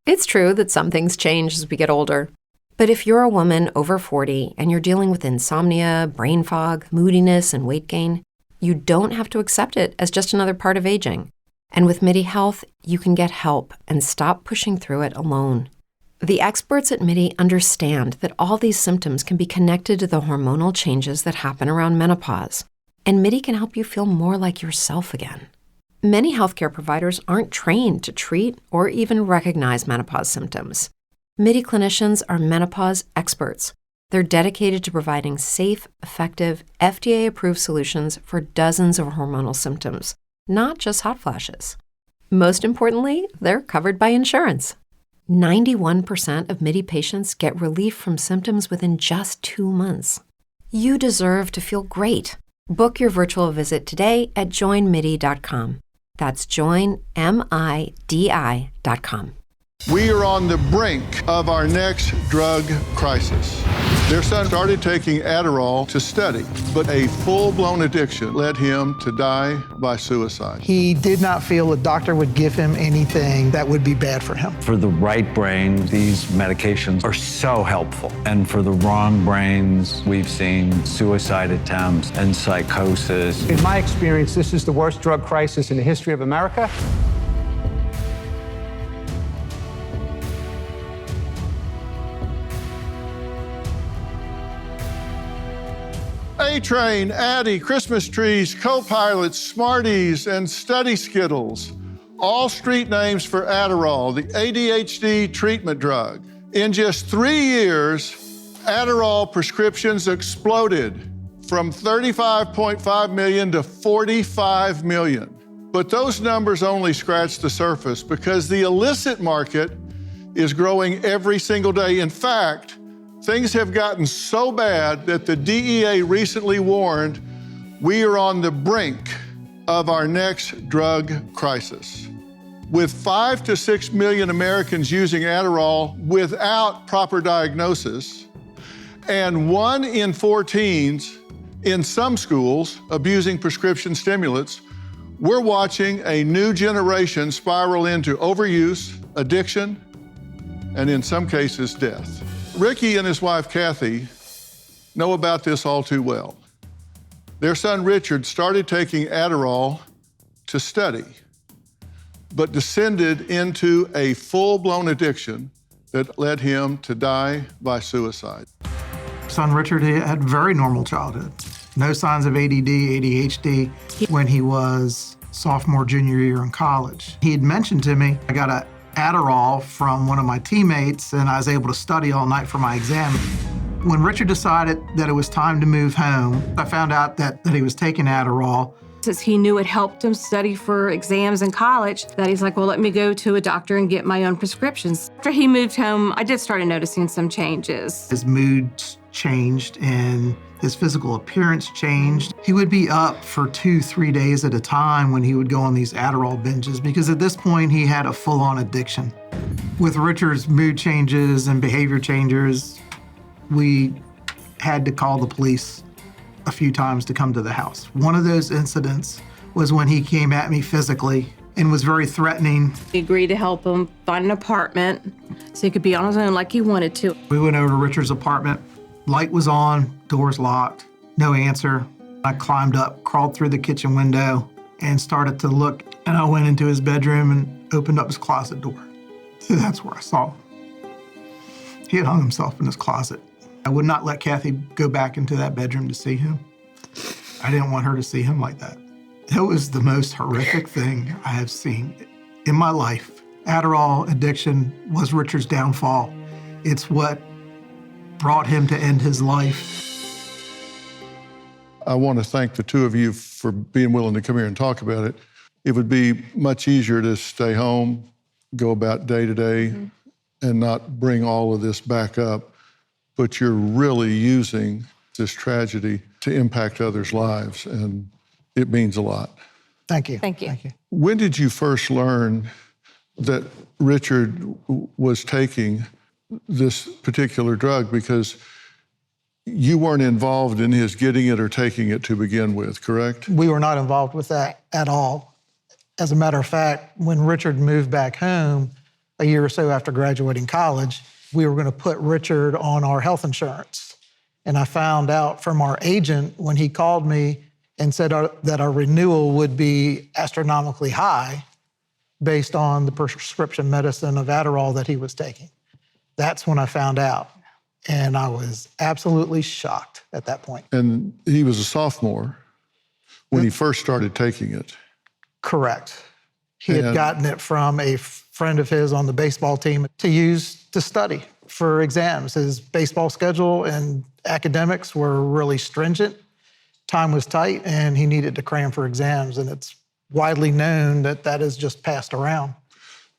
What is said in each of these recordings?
It's true that some things change as we get older. But if you're a woman over 40 and you're dealing with insomnia, brain fog, moodiness, and weight gain, you don't have to accept it as just another part of aging. And with Midi Health, you can get help and stop pushing through it alone. The experts at Midi understand that all these symptoms can be connected to the hormonal changes that happen around menopause, and Midi can help you feel more like yourself again. Many healthcare providers aren't trained to treat or even recognize menopause symptoms. Midi clinicians are menopause experts. They're dedicated to providing safe, effective, FDA-approved solutions for dozens of hormonal symptoms, not just hot flashes. Most importantly, they're covered by insurance. 91% of Midi patients get relief from symptoms within just 2 months. You deserve to feel great. Book your virtual visit today at joinmidi.com. That's joinmidi.com. We are on the brink of our next drug crisis. Their son started taking Adderall to study, but a full-blown addiction led him to die by suicide. He did not feel a doctor would give him anything that would be bad for him. For the right brain, these medications are so helpful. And for the wrong brains, we've seen suicide attempts and psychosis. In my experience, this is the worst drug crisis in the history of America. A-Train, Addy, Christmas trees, Co-Pilots, Smarties, and Study Skittles. All street names for Adderall, the ADHD treatment drug. In just 3 years, Adderall prescriptions exploded from 35.5 million to 45 million. But those numbers only scratch the surface because the illicit market is growing every single day. In fact, things have gotten so bad that the DEA recently warned we are on the brink of our next drug crisis. With 5 to 6 million Americans using Adderall without proper diagnosis, and 1 in 4 teens in some schools abusing prescription stimulants, we're watching a new generation spiral into overuse, addiction, and in some cases, death. Ricky and his wife, Kathy, know about this all too well. Their son, Richard, started taking Adderall to study, but descended into a full-blown addiction that led him to die by suicide. Son Richard had a very normal childhood. No signs of ADD, ADHD when he was sophomore, junior year in college. He had mentioned to me, I got a Adderall from one of my teammates, and I was able to study all night for my exam. When Richard decided that it was time to move home, I found out that he was taking Adderall. Since he knew it helped him study for exams in college, that he's like, well, let me go to a doctor and get my own prescriptions. After he moved home, I did start noticing some changes. His mood changed and his physical appearance changed. He would be up for 2-3 days at a time when he would go on these Adderall binges because at this point he had a full-on addiction. With Richard's mood changes and behavior changes, we had to call the police a few times to come to the house. One of those incidents was when he came at me physically and was very threatening. We agreed to help him find an apartment so he could be on his own like he wanted to. We went over to Richard's apartment. Light was on, doors locked, no answer. I climbed up, crawled through the kitchen window, and started to look, and I went into his bedroom and opened up his closet door. So that's where I saw him. He had hung himself in his closet. I would not let Kathy go back into that bedroom to see him. I didn't want her to see him like that. It was the most horrific thing I have seen in my life. Adderall addiction was Richard's downfall. It's what brought him to end his life. I want to thank the two of you for being willing to come here and talk about it. It would be much easier to stay home, go about day to day, and not bring all of this back up. But you're really using this tragedy to impact others' lives, and it means a lot. Thank you. Thank you. Thank you. When did you first learn that Richard was taking this particular drug? Because you weren't involved in his getting it or taking it to begin with, correct? We were not involved with that at all. As a matter of fact, when Richard moved back home, a year or so after graduating college, we were going to put Richard on our health insurance. And I found out from our agent when he called me and said that our renewal would be astronomically high based on the prescription medicine of Adderall that he was taking. That's when I found out. And I was absolutely shocked at that point. And he was a sophomore when he first started taking it. Correct. He had gotten it from a friend of his on the baseball team to use to study for exams. His baseball schedule and academics were really stringent. Time was tight, and he needed to cram for exams. And it's widely known that that is just passed around.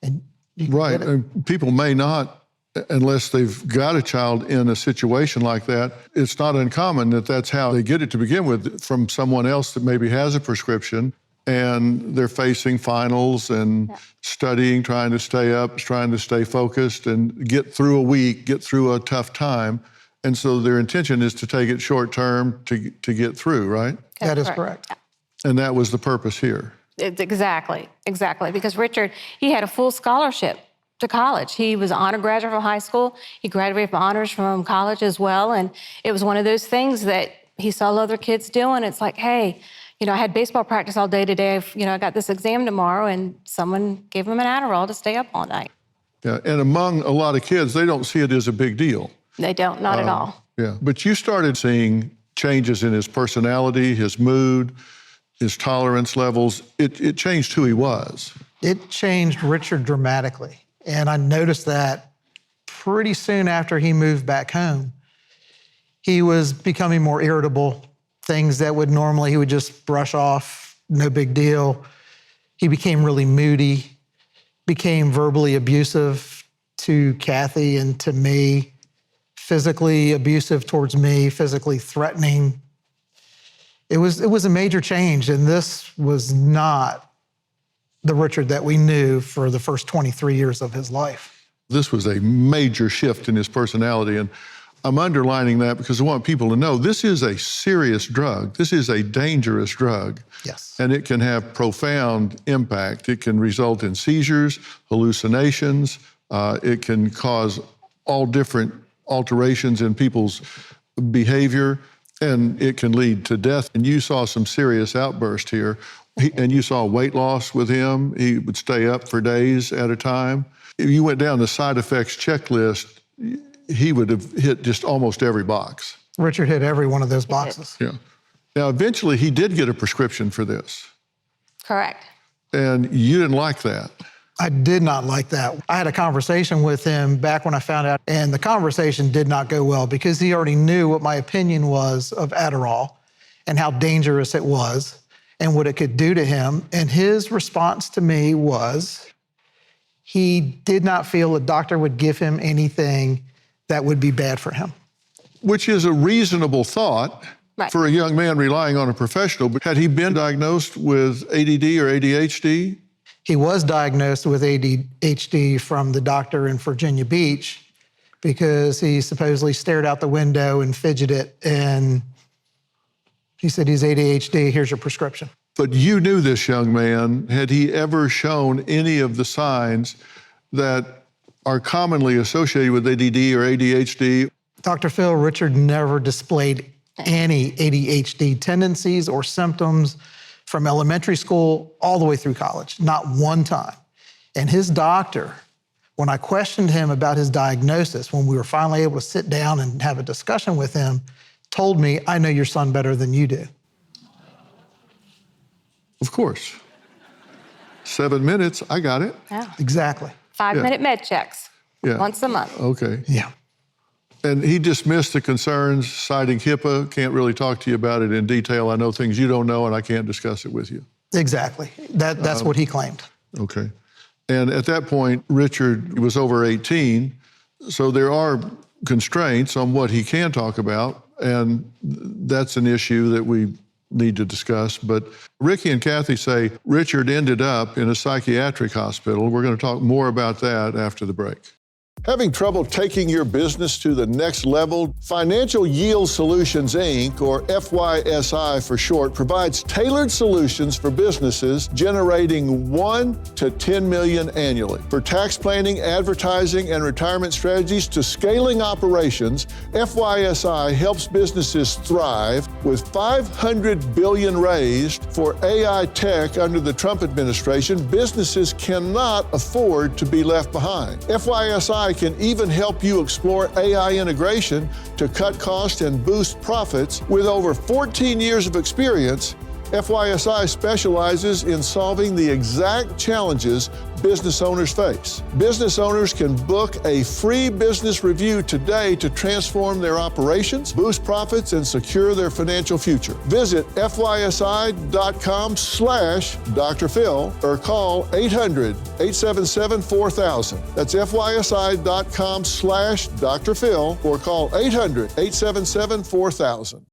And you can get it. And people may not, unless they've got a child in a situation like that, it's not uncommon that that's how they get it to begin with, from someone else that maybe has a prescription, and they're facing finals and studying, trying to stay up, trying to stay focused and get through a week, get through a tough time. And so their intention is to take it short term to get through, right? That is correct. And that was the purpose here. Exactly. Because Richard, he had a full scholarship to college. He was an honor graduate from high school. He graduated with honors from college as well. And it was one of those things that he saw other kids doing. It's like, hey, I had baseball practice all day today. I got this exam tomorrow, and someone gave him an Adderall to stay up all night. Yeah, and among a lot of kids, they don't see it as a big deal. They don't, not at all. Yeah, but you started seeing changes in his personality, his mood, his tolerance levels. It changed who he was. It changed Richard dramatically. And I noticed that pretty soon after he moved back home. He was becoming more irritable. Things that would normally he would just brush off, no big deal. He became really moody, became verbally abusive to Kathy and to me, physically abusive towards me, physically threatening. It was a major change, and this was not the Richard that we knew for the first 23 years of his life. This was a major shift in his personality, and I'm underlining that because I want people to know this is a serious drug. This is a dangerous drug. Yes. And it can have profound impact. It can result in seizures, hallucinations. It can cause all different alterations in people's behavior, and it can lead to death. And you saw some serious outburst here. And you saw weight loss with him. He would stay up for days at a time. If you went down the side effects checklist, he would have hit just almost every box. Richard hit every one of those boxes. Yeah. Now, eventually, he did get a prescription for this. Correct. And you didn't like that. I did not like that. I had a conversation with him back when I found out, and the conversation did not go well because he already knew what my opinion was of Adderall and how dangerous it was and what it could do to him. And his response to me was he did not feel a doctor would give him anything that would be bad for him. Which is a reasonable thought for a young man relying on a professional. But had he been diagnosed with ADD or ADHD? He was diagnosed with ADHD from the doctor in Virginia Beach because he supposedly stared out the window and fidgeted, and he said, he's ADHD, here's your prescription. But you knew this young man. Had he ever shown any of the signs that are commonly associated with ADD or ADHD? Dr. Phil, Richard never displayed any ADHD tendencies or symptoms from elementary school all the way through college, not one time. And his doctor, when I questioned him about his diagnosis, when we were finally able to sit down and have a discussion with him, told me, I know your son better than you do. Of course. 7 minutes, I got it. Yeah. Exactly. 5-minute med checks once a month. Okay. Yeah. And he dismissed the concerns, citing HIPAA. Can't really talk to you about it in detail. I know things you don't know, and I can't discuss it with you. Exactly. That's what he claimed. Okay. And at that point, Richard was over 18, so there are constraints on what he can talk about, and that's an issue that we need to discuss. But Ricky and Kathy say Richard ended up in a psychiatric hospital. We're going to talk more about that after the break. Having trouble taking your business to the next level? Financial Yield Solutions, Inc., or FYSI for short, provides tailored solutions for businesses generating $1 to $10 million annually. For tax planning, advertising, and retirement strategies to scaling operations, FYSI helps businesses thrive with $500 billion raised for AI tech under the Trump administration. Businesses cannot afford to be left behind. FYSI can even help you explore AI integration to cut costs and boost profits. With over 14 years of experience, FYSI specializes in solving the exact challenges business owners face. Business owners can book a free business review today to transform their operations, boost profits, and secure their financial future. Visit fysi.com/Dr. Phil or call 800-877-4000. That's fysi.com/Dr. Phil or call 800-877-4000.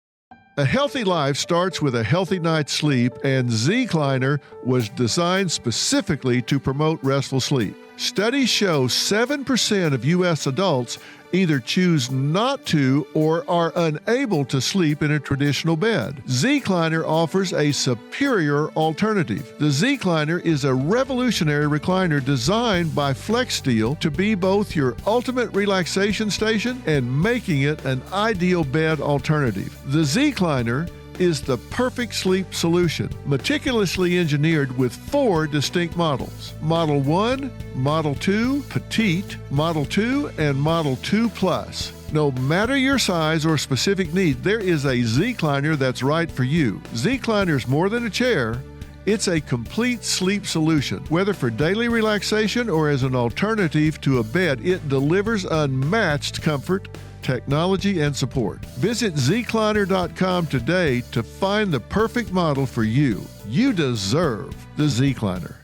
A healthy life starts with a healthy night's sleep, and Z-Cliner was designed specifically to promote restful sleep. Studies show 7% of U.S. adults either choose not to or are unable to sleep in a traditional bed. Z-Cliner offers a superior alternative. The Z-Cliner is a revolutionary recliner designed by FlexSteel to be both your ultimate relaxation station and making it an ideal bed alternative. The Z-Cliner is the perfect sleep solution, meticulously engineered with 4 distinct models. Model 1, Model 2, Petite, Model 2, and Model 2 Plus. No matter your size or specific need, there is a Z-Cliner that's right for you. Z-Cliner is more than a chair. It's a complete sleep solution. Whether for daily relaxation or as an alternative to a bed, it delivers unmatched comfort, technology, and support. Visit zcliner.com today to find the perfect model for you. You deserve the Z-Cliner.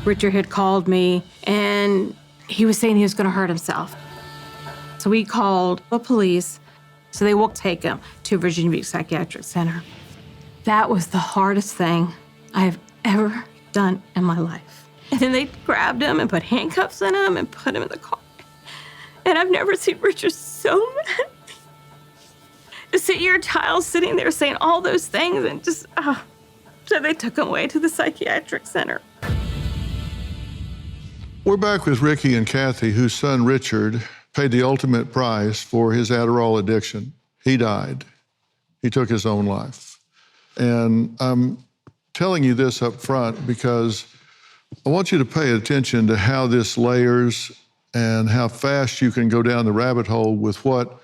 Richard had called me and he was saying he was going to hurt himself. So we called the police so they will take him to Virginia Beach Psychiatric Center. That was the hardest thing I've ever done in my life. And then they grabbed him and put handcuffs on him and put him in the car. And I've never seen Richard so mad. To see your child sitting there saying all those things and just, So they took him away to the psychiatric center. We're back with Ricky and Kathy, whose son Richard paid the ultimate price for his Adderall addiction. He died. He took his own life. And I'm telling you this up front because I want you to pay attention to how this layers and how fast you can go down the rabbit hole with what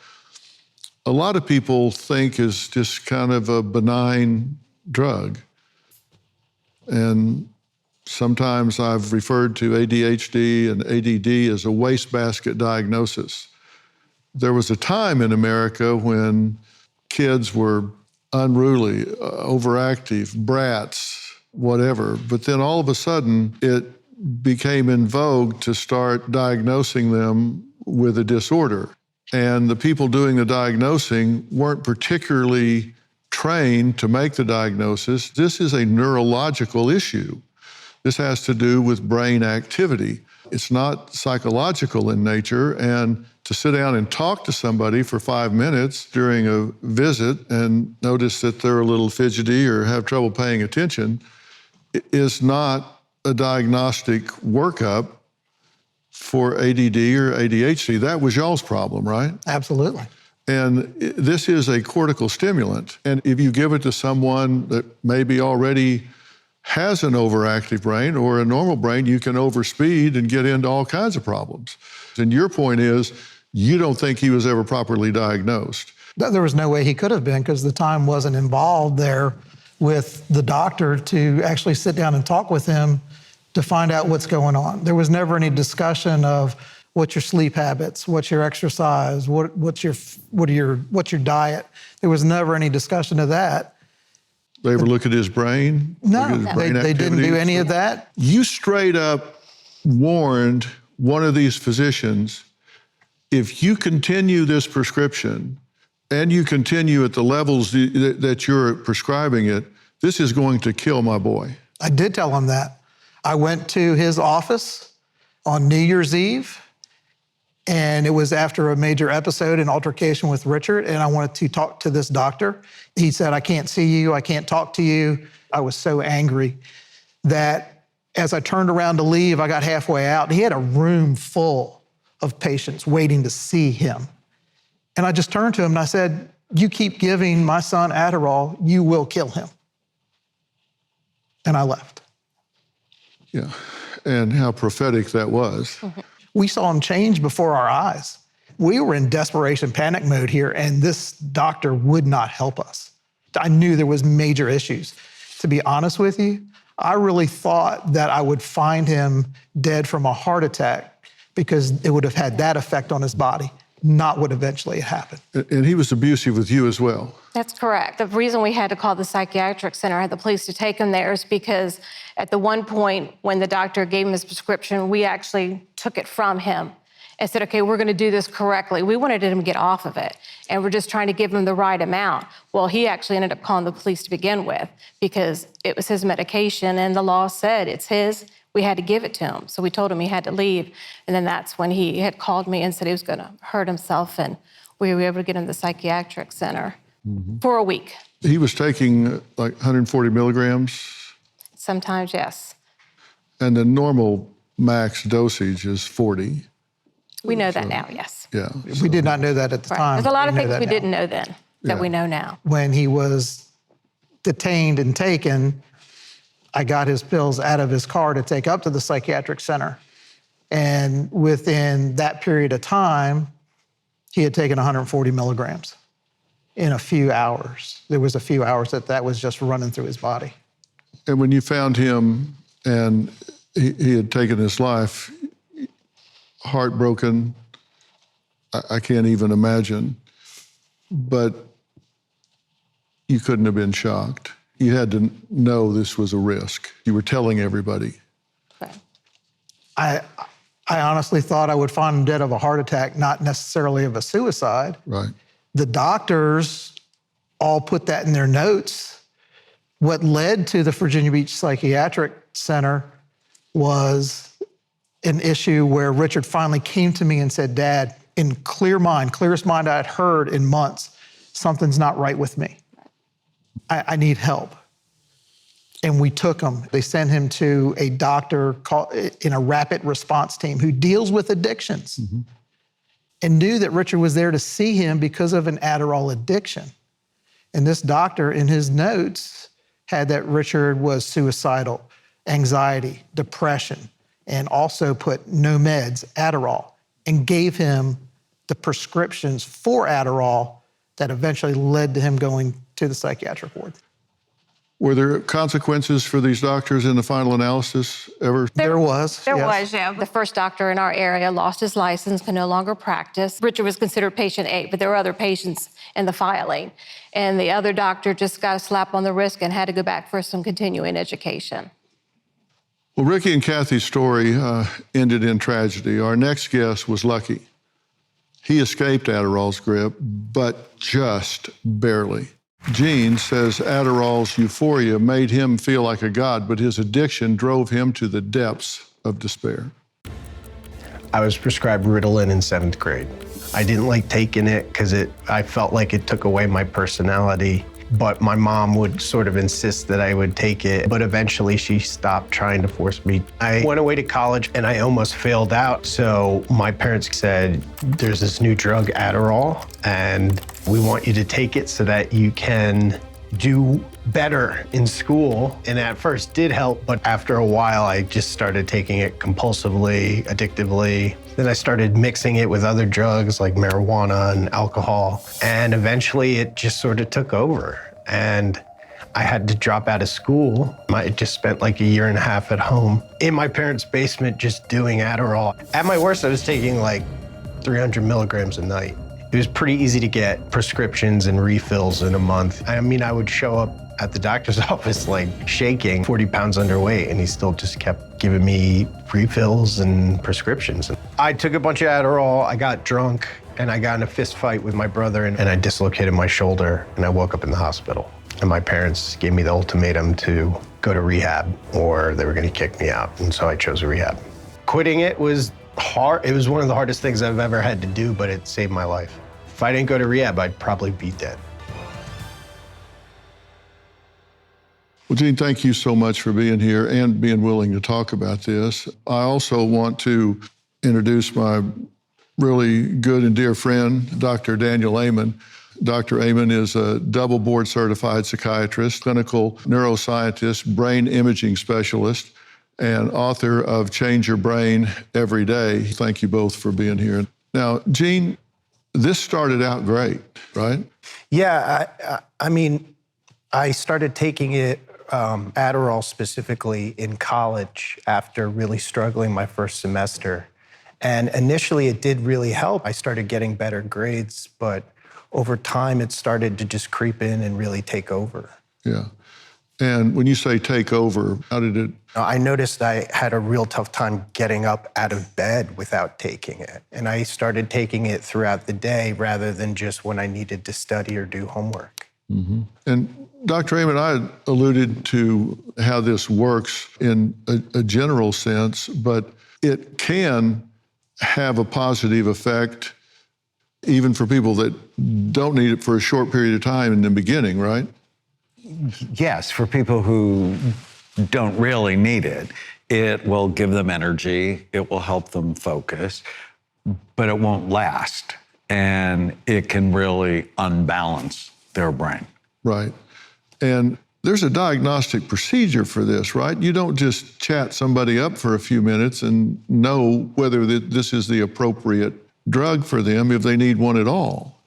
a lot of people think is just kind of a benign drug. And sometimes I've referred to ADHD and ADD as a wastebasket diagnosis. There was a time in America when kids were unruly, overactive, brats, whatever, but then all of a sudden it became in vogue to start diagnosing them with a disorder. And the people doing the diagnosing weren't particularly trained to make the diagnosis. This is a neurological issue. This has to do with brain activity. It's not psychological in nature, and to sit down and talk to somebody for 5 minutes during a visit and notice that they're a little fidgety or have trouble paying attention is not a diagnostic workup for ADD or ADHD. That was y'all's problem, right? Absolutely. And this is a cortical stimulant. And if you give it to someone that maybe already has an overactive brain or a normal brain, you can overspeed and get into all kinds of problems. And your point is, you don't think he was ever properly diagnosed. There was no way he could have been because the time wasn't involved there with the doctor to actually sit down and talk with him to find out what's going on. There was never any discussion of what's your sleep habits, what's your exercise, what's your diet. There was never any discussion of that. They ever look at his brain? No, they didn't do any of that. You straight up warned one of these physicians, if you continue this prescription and you continue at the levels that you're prescribing it, this is going to kill my boy. I did tell him that. I went to his office on New Year's Eve And it was after a major episode, an altercation with Richard, and I wanted to talk to this doctor. He said, I can't see you, I can't talk to you. I was so angry that as I turned around to leave, I got halfway out, and he had a room full of patients waiting to see him. And I just turned to him and I said, you keep giving my son Adderall, you will kill him. And I left. Yeah, and how prophetic that was. We saw him change before our eyes. We were in desperation panic mode here, and this doctor would not help us. I knew there was major issues. To be honest with you, I really thought that I would find him dead from a heart attack because it would have had that effect on his body, not what eventually happened. And he was abusive with you as well. That's correct. The reason we had to call the psychiatric center, had the police to take him there, is because at the one point when the doctor gave him his prescription, we actually took it from him and said, okay, we're going to do this correctly. We wanted him to get off of it, and we're just trying to give him the right amount. Well, he actually ended up calling the police to begin with because it was his medication, and the law said it's his. We had to give it to him. So we told him he had to leave, and then that's when he had called me and said he was going to hurt himself, and we were able to get him to the psychiatric center for a week. He was taking like 140 milligrams? Sometimes, yes. And the normal max dosage is 40. We know that now, yes. Yeah. We did not know that at the time. There's a lot of know things that we now. didn't know then that we know now. When he was detained and taken, I got his pills out of his car to take up to the psychiatric center. And within that period of time, he had taken 140 milligrams in a few hours. There was a few hours that was just running through his body. And when you found him and he had taken his life, heartbroken, I can't even imagine, but you couldn't have been shocked. You had to know this was a risk. You were telling everybody. Right. I honestly thought I would find him dead of a heart attack, not necessarily of a suicide. Right. The doctors all put that in their notes. What led to the Virginia Beach Psychiatric Center was an issue where Richard finally came to me and said, Dad, in clear mind, clearest mind I had heard in months, something's not right with me. I need help. And we took him. They sent him to a doctor in a rapid response team who deals with addictions and knew that Richard was there to see him because of an Adderall addiction. And this doctor in his notes had that Richard was suicidal, anxiety, depression, and also put no meds, Adderall, and gave him the prescriptions for Adderall that eventually led to him going to the psychiatric ward. Were there consequences for these doctors in the final analysis ever? There was, Yeah. The first doctor in our area lost his license, could no longer practice. Richard was considered patient 8, but there were other patients in the filing. And the other doctor just got a slap on the wrist and had to go back for some continuing education. Well, Ricky and Kathy's story ended in tragedy. Our next guest was lucky. He escaped Adderall's grip, but just barely. Gene says Adderall's euphoria made him feel like a god, but his addiction drove him to the depths of despair. I was prescribed Ritalin in 7th grade. I didn't like taking it because I felt like it took away my personality, but my mom would sort of insist that I would take it, but eventually she stopped trying to force me. I went away to college and I almost failed out, so my parents said, there's this new drug, Adderall, and we want you to take it so that you can do better in school. And at first did help, but after a while, I just started taking it compulsively, addictively. Then I started mixing it with other drugs like marijuana and alcohol. And eventually it just sort of took over. And I had to drop out of school. I just spent like a year and a half at home in my parents' basement just doing Adderall. At my worst, I was taking like 300 milligrams a night. It was pretty easy to get prescriptions and refills in a month. I mean, I would show up at the doctor's office like shaking, 40 pounds underweight, and he still just kept giving me refills and prescriptions. I took a bunch of Adderall, I got drunk, and I got in a fist fight with my brother, and I dislocated my shoulder, and I woke up in the hospital. And my parents gave me the ultimatum to go to rehab, or they were gonna kick me out, and so I chose rehab. Quitting it was hard. It was one of the hardest things I've ever had to do, but it saved my life. If I didn't go to rehab, I'd probably be dead. Well, Gene, thank you so much for being here and being willing to talk about this. I also want to introduce my really good and dear friend, Dr. Daniel Amen. Dr. Amen is a double board certified psychiatrist, clinical neuroscientist, brain imaging specialist, and author of Change Your Brain Every Day. Thank you both for being here. Now, Gene, this started out great, right? Yeah, I mean, I started taking it, Adderall specifically, in college after really struggling my first semester. And initially it did really help. I started getting better grades, but over time it started to just creep in and really take over. Yeah. And when you say take over, how did it? I noticed I had a real tough time getting up out of bed without taking it. And I started taking it throughout the day rather than just when I needed to study or do homework. Mm-hmm. And Dr. Amen, I alluded to how this works in a general sense, but it can have a positive effect even for people that don't need it for a short period of time in the beginning, right? Yes, for people who don't really need it, it will give them energy, it will help them focus, but it won't last. And it can really unbalance their brain. Right. And there's a diagnostic procedure for this, right? You don't just chat somebody up for a few minutes and know whether this is the appropriate drug for them if they need one at all.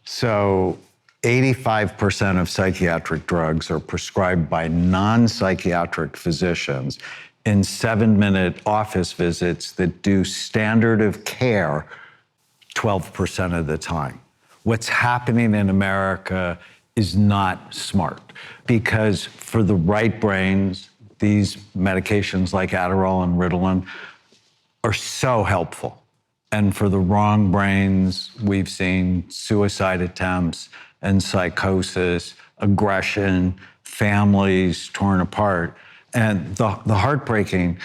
So 85% of psychiatric drugs are prescribed by non-psychiatric physicians in 7-minute office visits that do standard of care 12% of the time. What's happening in America is not smart, because for the right brains, these medications like Adderall and Ritalin are so helpful. And for the wrong brains, we've seen suicide attempts and psychosis, aggression, families torn apart. And the heartbreaking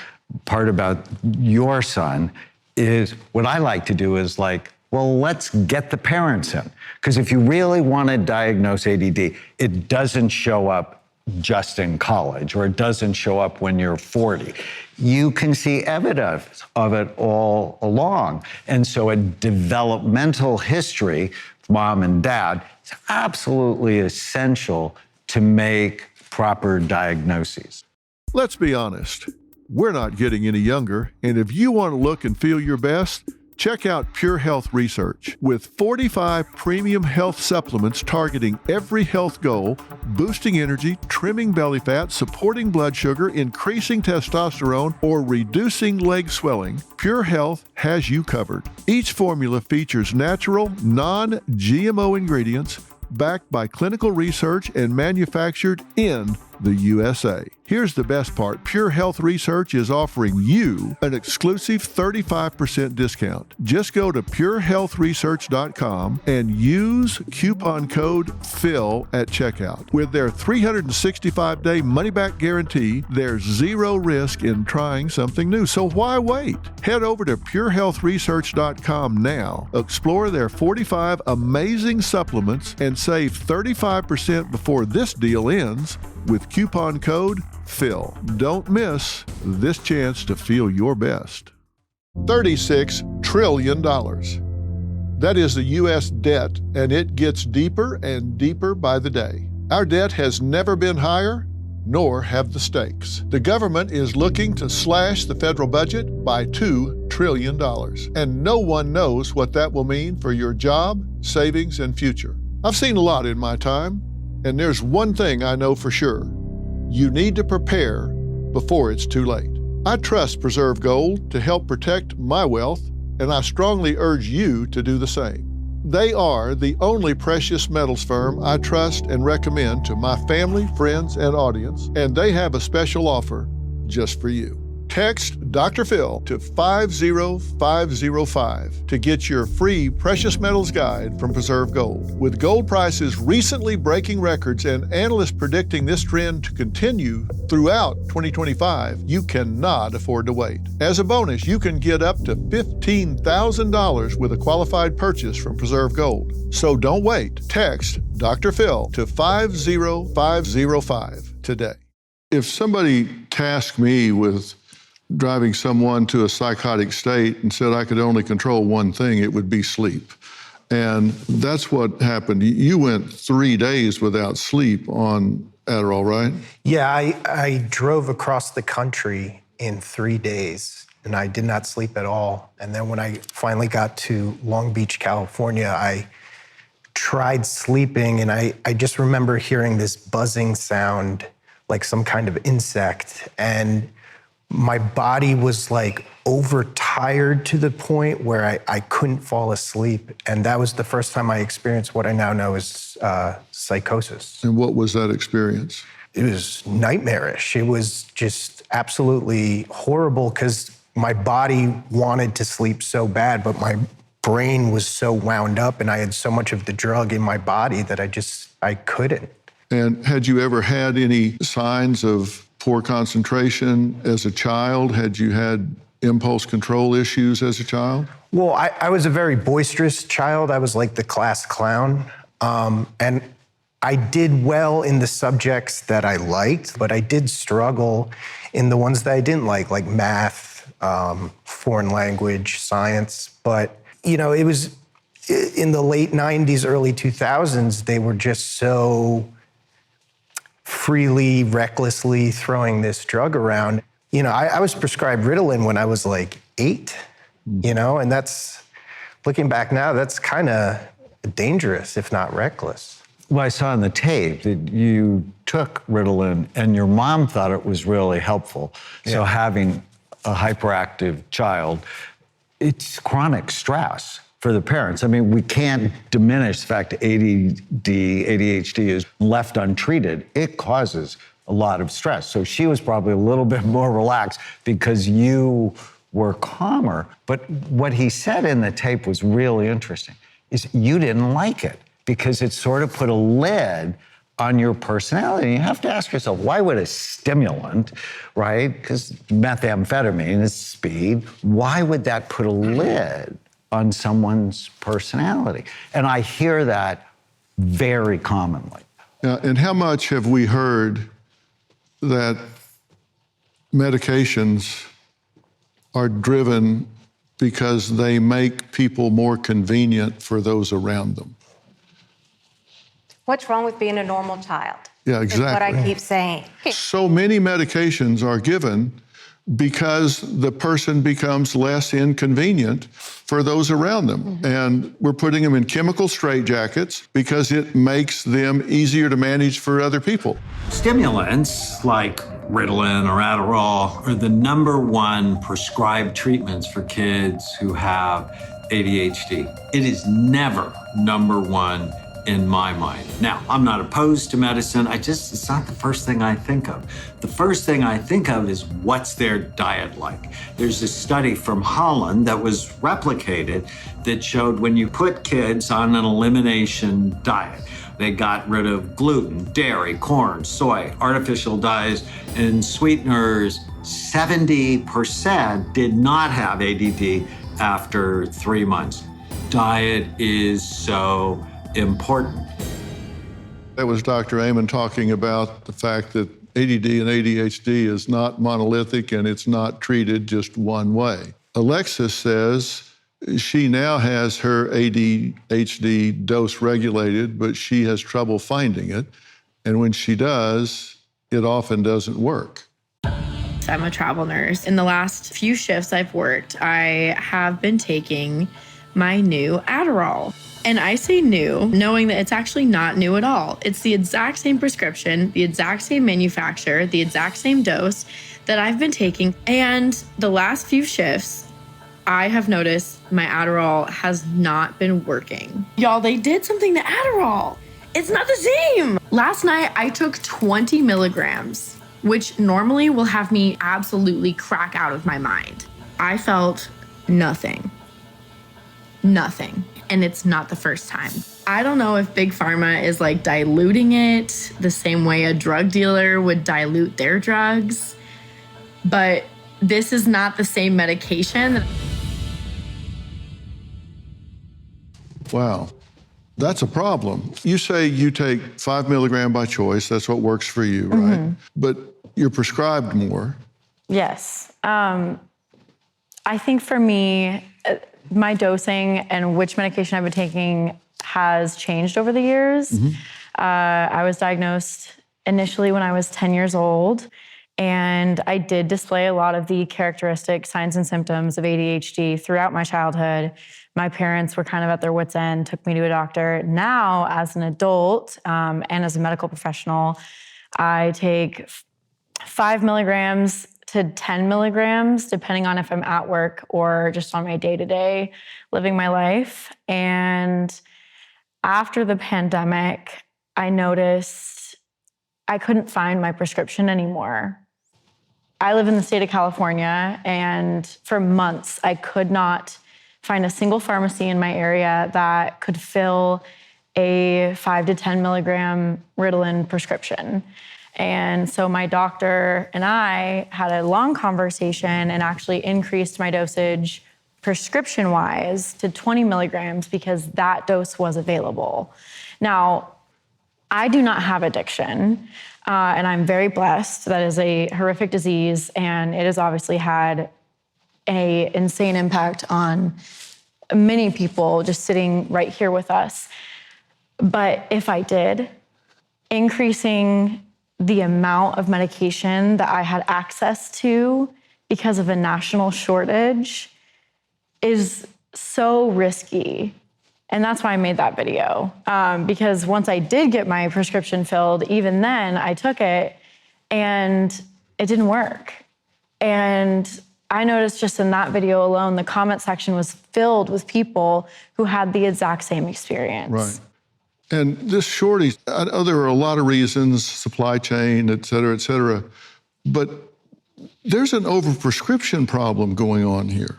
part about your son is what I like to do is like, well, let's get the parents in. Because if you really want to diagnose ADD, it doesn't show up just in college, or it doesn't show up when you're 40. You can see evidence of it all along. And so a developmental history, mom and dad, is absolutely essential to make proper diagnoses. Let's be honest, we're not getting any younger, and if you want to look and feel your best, check out Pure Health Research. With 45 premium health supplements targeting every health goal, boosting energy, trimming belly fat, supporting blood sugar, increasing testosterone, or reducing leg swelling, Pure Health has you covered. Each formula features natural, non-GMO ingredients backed by clinical research and manufactured in the USA. Here's the best part. Pure Health Research is offering you an exclusive 35% discount. Just go to purehealthresearch.com and use coupon code PHIL at checkout. With their 365-day money-back guarantee, there's zero risk in trying something new. So why wait? Head over to purehealthresearch.com now. Explore their 45 amazing supplements and save 35% before this deal ends with coupon code PHIL. Don't miss this chance to feel your best. $36 trillion. That is the U.S. debt, and it gets deeper and deeper by the day. Our debt has never been higher, nor have the stakes. The government is looking to slash the federal budget by $2 trillion, and no one knows what that will mean for your job, savings, and future. I've seen a lot in my time, and there's one thing I know for sure. You need to prepare before it's too late. I trust Preserve Gold to help protect my wealth, and I strongly urge you to do the same. They are the only precious metals firm I trust and recommend to my family, friends, and audience, and they have a special offer just for you. Text Dr. Phil to 50505 to get your free Precious Metals Guide from Preserve Gold. With gold prices recently breaking records and analysts predicting this trend to continue throughout 2025, you cannot afford to wait. As a bonus, you can get up to $15,000 with a qualified purchase from Preserve Gold. So don't wait. Text Dr. Phil to 50505 today. If somebody tasked me with driving someone to a psychotic state and said I could only control one thing, it would be sleep. And that's what happened. You went 3 days without sleep on Adderall, right? Yeah, I drove across the country in 3 days, and I did not sleep at all. And then when I finally got to Long Beach, California, I tried sleeping, and I just remember hearing this buzzing sound like some kind of insect. And my body was like overtired to the point where I couldn't fall asleep. And that was the first time I experienced what I now know as psychosis. And what was that experience? It was nightmarish. It was just absolutely horrible because my body wanted to sleep so bad, but my brain was so wound up and I had so much of the drug in my body that I couldn't. And had you ever had any signs of poor concentration as a child? Had you had impulse control issues as a child? Well, I was a very boisterous child. I was like the class clown. And I did well in the subjects that I liked, but I did struggle in the ones that I didn't like math, foreign language, science. But, it was in the late 90s, early 2000s, they were just so freely, recklessly throwing this drug around. I was prescribed Ritalin when I was like 8, and that's, looking back now, that's kind of dangerous, if not reckless. Well, I saw in the tape that you took Ritalin and your mom thought it was really helpful. Yeah. So having a hyperactive child, it's chronic stress for the parents. I mean, we can't diminish the fact that ADHD is left untreated. It causes a lot of stress. So she was probably a little bit more relaxed because you were calmer. But what he said in the tape was really interesting, is you didn't like it because it sort of put a lid on your personality. You have to ask yourself, why would a stimulant, right? Because methamphetamine is speed. Why would that put a lid on someone's personality? And I hear that very commonly. And how much have we heard that medications are driven because they make people more convenient for those around them? What's wrong with being a normal child? Yeah, exactly. Is what I keep saying. So many medications are given because the person becomes less inconvenient for those around them. Mm-hmm. And we're putting them in chemical straitjackets because it makes them easier to manage for other people. Stimulants like Ritalin or Adderall are the #1 prescribed treatments for kids who have ADHD. It is never #1 in my mind. Now, I'm not opposed to medicine. It's not the first thing I think of. The first thing I think of is what's their diet like. There's a study from Holland that was replicated that showed when you put kids on an elimination diet, they got rid of gluten, dairy, corn, soy, artificial dyes, and sweeteners. 70% did not have ADD after 3 months. Diet is so important. That was Dr. Amen talking about the fact that ADD and ADHD is not monolithic and it's not treated just one way. Alexis says she now has her ADHD dose regulated, but she has trouble finding it. And when she does, it often doesn't work. I'm a travel nurse. In the last few shifts I've worked, I have been taking my new Adderall. And I say new, knowing that it's actually not new at all. It's the exact same prescription, the exact same manufacturer, the exact same dose that I've been taking. And the last few shifts, I have noticed my Adderall has not been working. Y'all, they did something to Adderall. It's not the same. Last night, I took 20 milligrams which normally will have me absolutely crack out of my mind. I felt nothing. Nothing. And it's not the first time. I don't know if Big Pharma is like diluting it the same way a drug dealer would dilute their drugs, but this is not the same medication. Wow, that's a problem. You say you take 5 milligram by choice. That's what works for you, right? Mm-hmm. But you're prescribed more. Yes. I think for me, my dosing and which medication I've been taking has changed over the years. Mm-hmm. I was diagnosed initially when I was 10 years old, and I did display a lot of the characteristic signs and symptoms of ADHD throughout my childhood. My parents were kind of at their wits' end, took me to a doctor. Now, as an adult and as a medical professional, I take 5 milligrams to 10 milligrams, depending on if I'm at work or just on my day-to-day living my life. And after the pandemic, I noticed I couldn't find my prescription anymore. I live in the state of California, and for months, I could not find a single pharmacy in my area that could fill a 5 to 10 milligram Ritalin prescription. And so my doctor and I had a long conversation and actually increased my dosage prescription-wise to 20 milligrams because that dose was available. Now, I do not have addiction, and I'm very blessed. That is a horrific disease, and it has obviously had an insane impact on many people just sitting right here with us. But if I did, increasing the amount of medication that I had access to because of a national shortage is so risky. And that's why I made that video. Because once I did get my prescription filled, even then I took it and it didn't work. And I noticed just in that video alone, the comment section was filled with people who had the exact same experience. Right. And this shortage, I know there are a lot of reasons, supply chain, et cetera, but there's an overprescription problem going on here.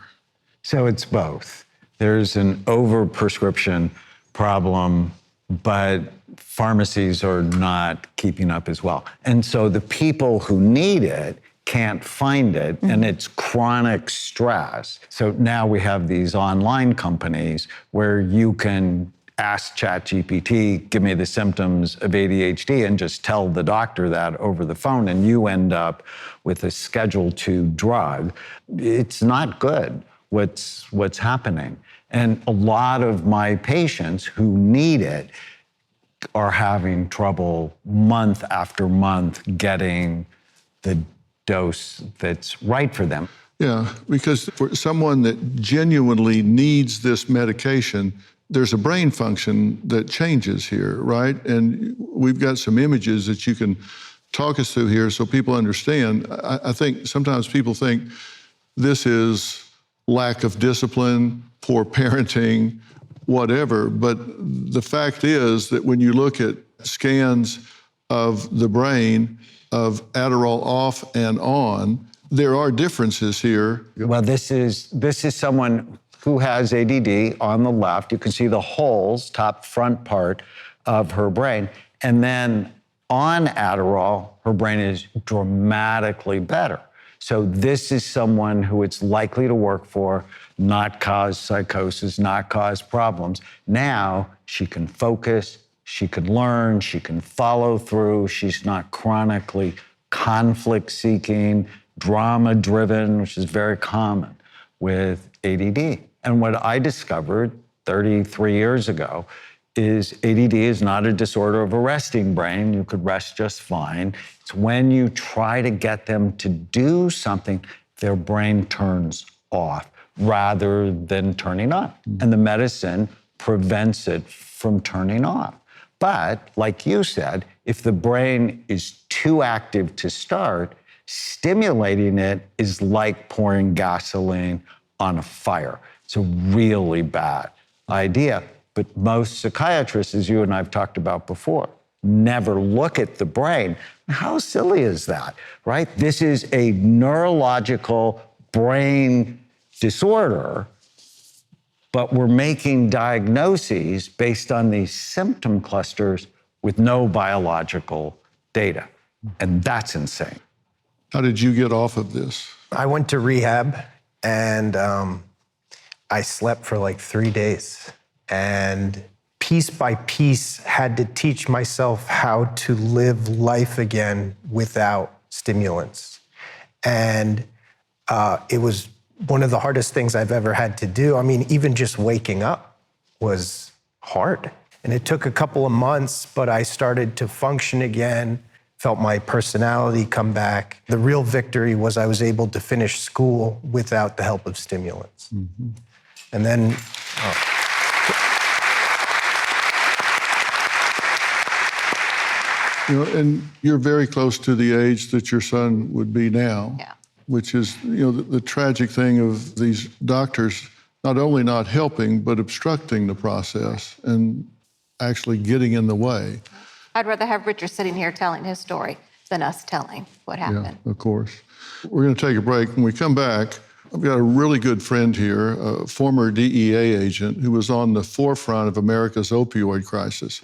So it's both. There's an overprescription problem, but pharmacies are not keeping up as well. And so the people who need it can't find it, mm-hmm. and it's chronic stress. So now we have these online companies where you can ask ChatGPT, give me the symptoms of ADHD, and just tell the doctor that over the phone, and you end up with a Schedule II drug. It's not good what's happening. And a lot of my patients who need it are having trouble month after month getting the dose that's right for them. Yeah, because for someone that genuinely needs this medication, there's a brain function that changes here, right? And we've got some images that you can talk us through here so people understand. I think sometimes people think this is lack of discipline, poor parenting, whatever. But the fact is that when you look at scans of the brain of Adderall off and on, there are differences here. Well, this is someone who has ADD on the left. You can see the holes, top front part of her brain. And then on Adderall, her brain is dramatically better. So this is someone who it's likely to work for, not cause psychosis, not cause problems. Now she can focus, she can learn, she can follow through. She's not chronically conflict-seeking, drama-driven, which is very common with ADD. And what I discovered 33 years ago is ADD is not a disorder of a resting brain. You could rest just fine. It's when you try to get them to do something, their brain turns off rather than turning on. And the medicine prevents it from turning off. But like you said, if the brain is too active to start, stimulating it is like pouring gasoline on a fire. It's a really bad idea. But most psychiatrists, as you and I have talked about before, never look at the brain. How silly is that, right? This is a neurological brain disorder, but we're making diagnoses based on these symptom clusters with no biological data. And that's insane. How did you get off of this? I went to rehab and I slept for like 3 days, and piece by piece had to teach myself how to live life again without stimulants. And it was one of the hardest things I've ever had to do. I mean, even just waking up was hard. And it took a couple of months, but I started to function again, felt my personality come back. The real victory was I was able to finish school without the help of stimulants. Mm-hmm. And then, You know, and you're very close to the age that your son would be now, Yeah. which is, you know, the tragic thing of these doctors not only not helping, but obstructing the process and actually getting in the way. I'd rather have Richard sitting here telling his story than us telling what happened. Yeah, of course. We're going to take a break. When we come back, I've got a really good friend here, a former DEA agent who was on the forefront of America's opioid crisis.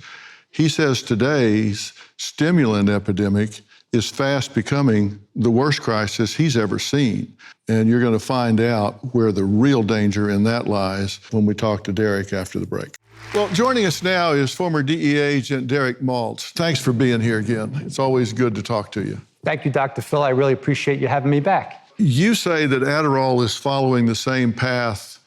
He says today's stimulant epidemic is fast becoming the worst crisis he's ever seen. And you're going to find out where the real danger in that lies when we talk to Derek after the break. Well, joining us now is former DEA agent Derek Maltz. Thanks for being here again. It's always good to talk to you. Thank you, Dr. Phil. I really appreciate you having me back. You say that Adderall is following the same path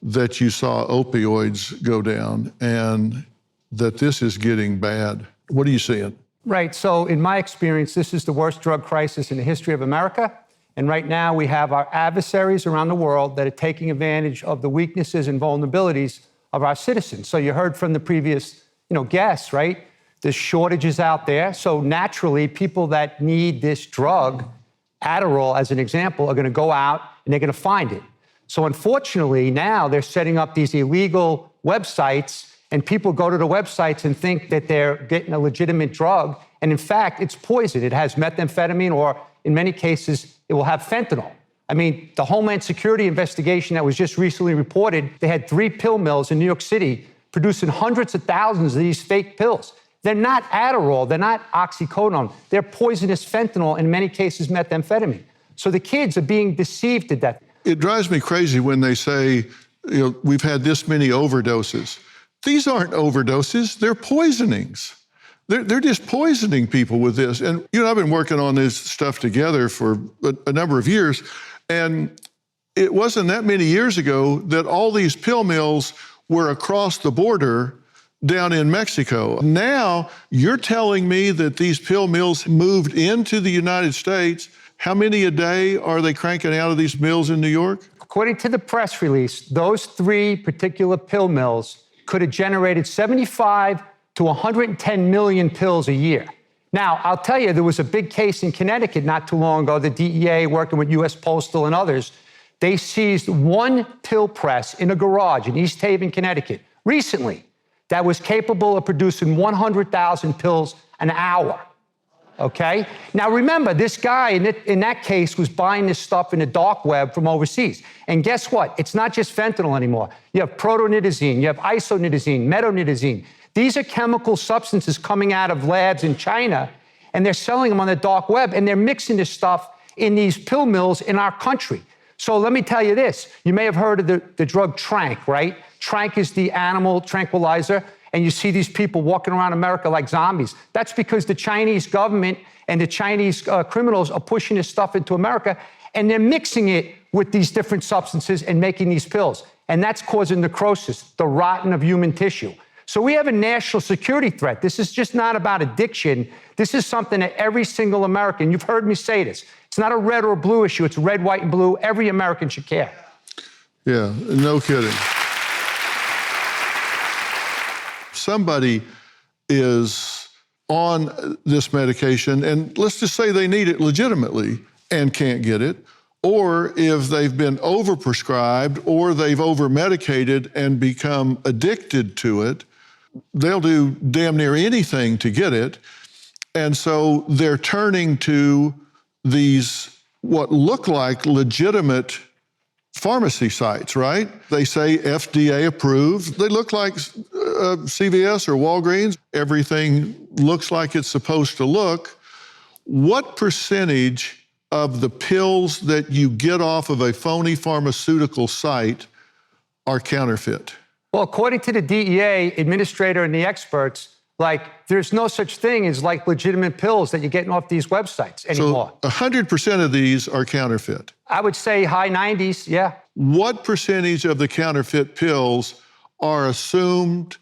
that you saw opioids go down, and that this is getting bad. What are you seeing? Right. So in my experience, this is the worst drug crisis in the history of America. And right now we have our adversaries around the world that are taking advantage of the weaknesses and vulnerabilities of our citizens. So you heard from the previous, guests, right? There's shortages out there. So naturally, people that need this drug, Adderall as an example, are going to go out and they're going to find it. So unfortunately, now they're setting up these illegal websites, and people go to the websites and think that they're getting a legitimate drug. And in fact, it's poison. It has methamphetamine, or in many cases, it will have fentanyl. I mean, the Homeland Security investigation that was just recently reported, they had 3 pill mills in New York City producing hundreds of thousands of these fake pills. They're not Adderall, they're not oxycodone, they're poisonous fentanyl, in many cases methamphetamine. So the kids are being deceived to death. It drives me crazy when they say, we've had this many overdoses. These aren't overdoses, they're poisonings. They're just poisoning people with this. And I've been working on this stuff together for a number of years, and it wasn't that many years ago that all these pill mills were across the border down in Mexico. Now, you're telling me that these pill mills moved into the United States. How many a day are they cranking out of these mills in New York? According to the press release, those 3 particular pill mills could have generated 75 to 110 million pills a year. Now, I'll tell you, there was a big case in Connecticut not too long ago, the DEA working with US Postal and others. They seized 1 pill press in a garage in East Haven, Connecticut, recently, that was capable of producing 100,000 pills an hour. Okay? Now remember, this guy in that case was buying this stuff in the dark web from overseas. And guess what? It's not just fentanyl anymore. You have protonitazine, you have isonitazine, metonitazine. These are chemical substances coming out of labs in China, and they're selling them on the dark web, and they're mixing this stuff in these pill mills in our country. So let me tell you this. You may have heard of the drug Trank, right? Trank is the animal tranquilizer. And you see these people walking around America like zombies. That's because the Chinese government and the Chinese criminals are pushing this stuff into America, and they're mixing it with these different substances and making these pills. And that's causing necrosis, the rotting of human tissue. So we have a national security threat. This is just not about addiction. This is something that every single American, you've heard me say this, it's not a red or blue issue, it's red, white, and blue. Every American should care. Yeah, no kidding. Somebody is on this medication, and let's just say they need it legitimately and can't get it, or if they've been overprescribed or they've overmedicated and become addicted to it, they'll do damn near anything to get it. And so they're turning to these, what look like legitimate pharmacy sites, right? They say FDA approved. They look like CVS or Walgreens. Everything looks like it's supposed to look. What percentage of the pills that you get off of a phony pharmaceutical site are counterfeit? Well, according to the DEA administrator and the experts, there's no such thing as legitimate pills that you're getting off these websites anymore. So 100% of these are counterfeit. I would say high 90s, yeah. What percentage of the counterfeit pills are assumed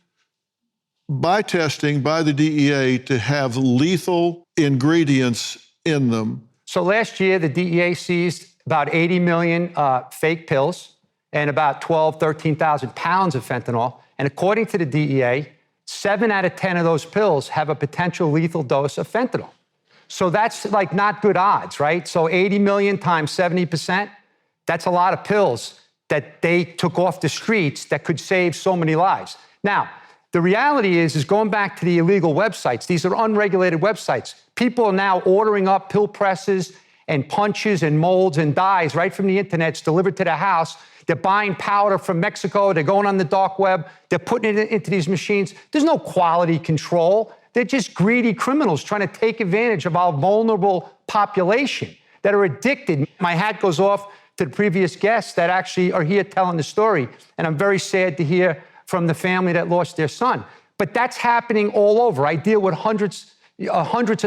by testing by the DEA to have lethal ingredients in them? So last year, the DEA seized about 80 million fake pills and about 13,000 pounds of fentanyl. And according to the DEA, 7 out of 10 of those pills have a potential lethal dose of fentanyl. So that's not good odds, right? So 80 million times 70%, that's a lot of pills that they took off the streets that could save so many lives. Now, the reality is going back to the illegal websites. These are unregulated websites. People are now ordering up pill presses and punches and molds and dyes right from the internet. It's delivered to their house. They're buying powder from Mexico. They're going on the dark web. They're putting it into these machines. There's no quality control. They're just greedy criminals trying to take advantage of our vulnerable population that are addicted. My hat goes off to the previous guests that actually are here telling the story. And I'm very sad to hear from the family that lost their son. But that's happening all over. I deal with hundreds and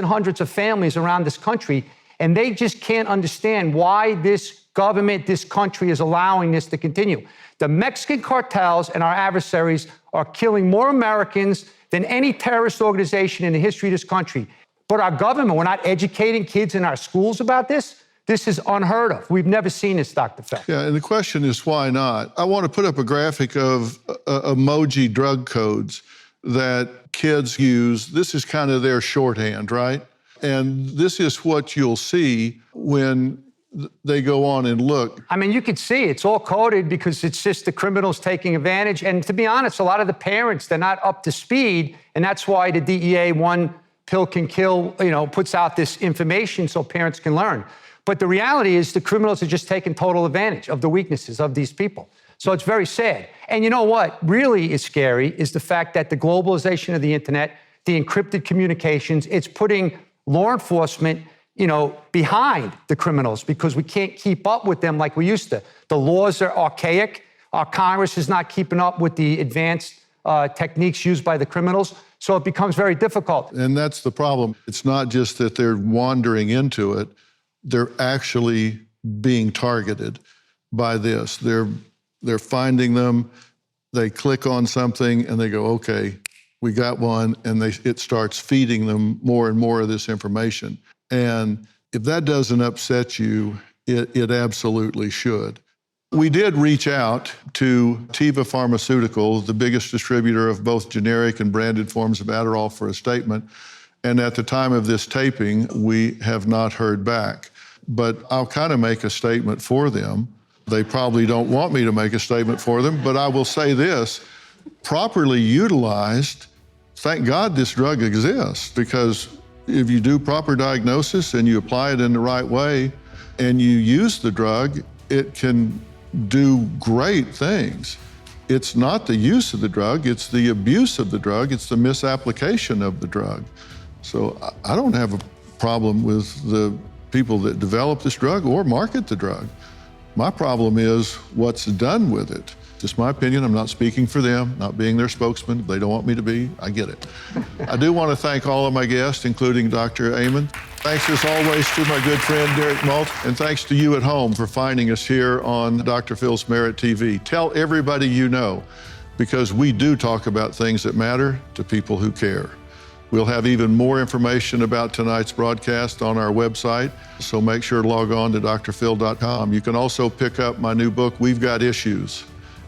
hundreds of families around this country, and they just can't understand why this government, this country is allowing this to continue. The Mexican cartels and our adversaries are killing more Americans than any terrorist organization in the history of this country. But our government, we're not educating kids in our schools about this. This is unheard of. We've never seen this, Dr. Fell. Yeah, and the question is, why not? I want to put up a graphic of emoji drug codes that kids use. This is kind of their shorthand, right? And this is what you'll see when they go on and look. I mean, you could see it's all coded because it's just the criminals taking advantage. And to be honest, a lot of the parents, they're not up to speed. And that's why the DEA, one pill can kill, puts out this information so parents can learn. But the reality is the criminals are just taking total advantage of the weaknesses of these people. So it's very sad. And you know what really is scary is the fact that the globalization of the internet, the encrypted communications, it's putting law enforcement behind the criminals because we can't keep up with them like we used to. The laws are archaic. Our Congress is not keeping up with the advanced techniques used by the criminals. So it becomes very difficult. And that's the problem. It's not just that they're wandering into it. They're actually being targeted by this. They're finding them. They click on something and they go, okay, we got one. And it starts feeding them more and more of this information. And if that doesn't upset you, it absolutely should. We did reach out to Teva Pharmaceuticals, the biggest distributor of both generic and branded forms of Adderall, for a statement. And at the time of this taping, we have not heard back. But I'll kind of make a statement for them. They probably don't want me to make a statement for them, but I will say this, properly utilized, thank God this drug exists, because if you do proper diagnosis and you apply it in the right way and you use the drug, it can do great things. It's not the use of the drug, it's the abuse of the drug, it's the misapplication of the drug. So I don't have a problem with the people that develop this drug or market the drug. My problem is what's done with it. Just my opinion, I'm not speaking for them, not being their spokesman. If they don't want me to be, I get it. I do want to thank all of my guests, including Dr. Amen. Thanks as always to my good friend Derek Malt, and thanks to you at home for finding us here on Dr. Phil's Merit TV. Tell everybody you know, because we do talk about things that matter to people who care. We'll have even more information about tonight's broadcast on our website, so make sure to log on to drphil.com. You can also pick up my new book, We've Got Issues,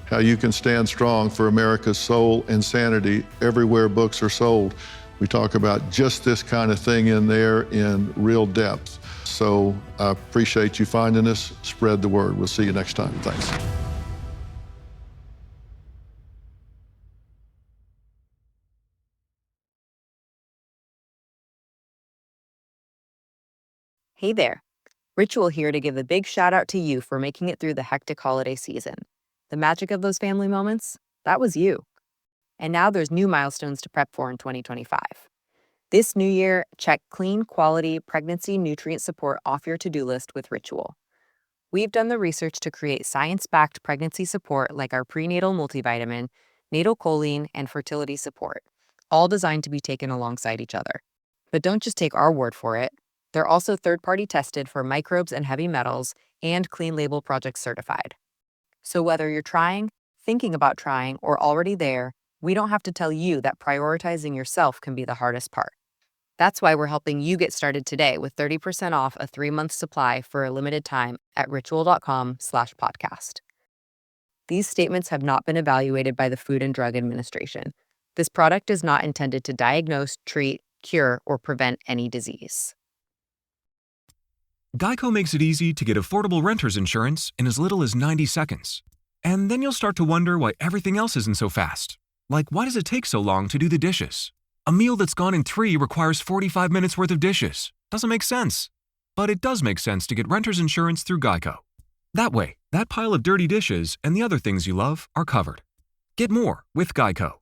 How You Can Stand Strong for America's Soul and Sanity, everywhere books are sold. We talk about just this kind of thing in there in real depth. So I appreciate you finding us. Spread the word. We'll see you next time. Thanks. Hey there. Ritual here to give a big shout out to you for making it through the hectic holiday season. The magic of those family moments, that was you. And now there's new milestones to prep for in 2025. This new year, check clean, quality pregnancy nutrient support off your to-do list with Ritual. We've done the research to create science-backed pregnancy support like our prenatal multivitamin, natal choline, and fertility support, all designed to be taken alongside each other. But don't just take our word for it. They're also third-party tested for microbes and heavy metals and Clean Label Project certified. So whether you're trying, thinking about trying, or already there, we don't have to tell you that prioritizing yourself can be the hardest part. That's why we're helping you get started today with 30% off a 3-month supply for a limited time at ritual.com/podcast. These statements have not been evaluated by the Food and Drug Administration. This product is not intended to diagnose, treat, cure, or prevent any disease. Geico makes it easy to get affordable renter's insurance in as little as 90 seconds. And then you'll start to wonder why everything else isn't so fast. Like, why does it take so long to do the dishes? A meal that's gone in 3 requires 45 minutes worth of dishes. Doesn't make sense. But it does make sense to get renter's insurance through Geico. That way, that pile of dirty dishes and the other things you love are covered. Get more with Geico.